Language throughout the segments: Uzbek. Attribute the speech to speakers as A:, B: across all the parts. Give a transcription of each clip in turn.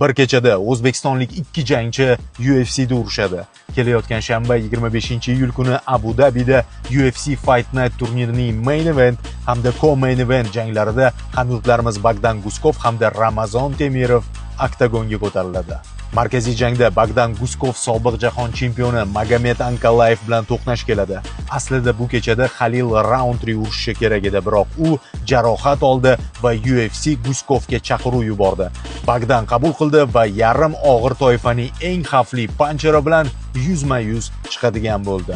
A: Bir kechada o'zbekistonlik 2 jangchi UFC'da urushadi. Kelayotgan shanba 25-iyul kuni Abu Dabida UFC Fight Night turnirining main event hamda co-main event janglarida hamyurtlarimiz Bogdan Guskov hamda Ramazon Temirov oktagonga ko'tariladi. Markaziy jangda Bogdan Guskov sobiq jahon chempioni Magomed Ankalayev bilan to'qnash keladi. Aslida bu kechada Halil Roundtree urushishi kerak edi, biroq u jarohat oldi va UFC Guskovga chaqiruv yubordi. Bogdan qabul qildi va yarim og'ir toifaning eng xavfli pancheri bilan yuzma-yuz chiqadigan bo'ldi.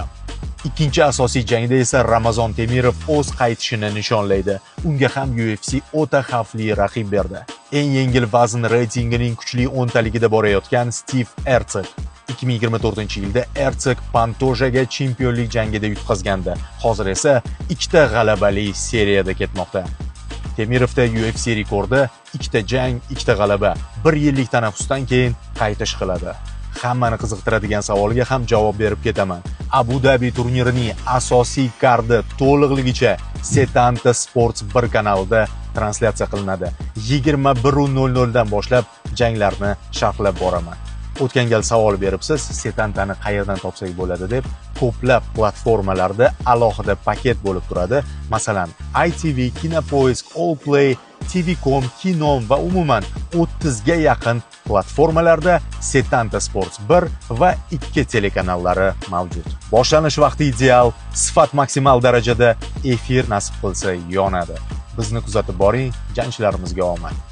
A: Ikkinchi asosiy jangda esa Ramazon Temirov o'z qaytishini nishonlaydi. Unga ham UFC o'ta xavfli raqib berdi. Eng yengil vazn reytingining kuchli 10 taligida borayotgan Steve Ertsek. 2024-yilda Ertsek Pantojaga chempionlik jangida yutqazgandi. Hozir esa 2 g'alabali seriyada ketmoqda. Temirovda UFC rekordi 2 jang, 2 g'alaba. 1 yillik tanaffusdan keyin qaytish qiladi. Hammani qiziqtiradigan savolga ham javob berib ketaman. Abu Dhabi turnirining asosiy kardi to'liqligicha Setanta Sports 1 kanalida translyatsiya qilinadi. 21:00 dan boshlab janglarni sharhlab boraman. O'tgan gal savol beribsiz, Setantani qayerdan topsak bo'ladi deb. Ko'plab platformalarda alohida paket bo'lib turadi. Masalan, ITV, Kinopoisk, Allplay, TV.com, Kinom va umuman 30 ga yaqin platformalarda Setanta Sports 1 va 2 telekanallari mavjud. Boshlanish vaqti ideal, sifat maksimal darajada, efir nasib qilsa yonadi. Bizni kuzatib boring, jangchilarimizga omad.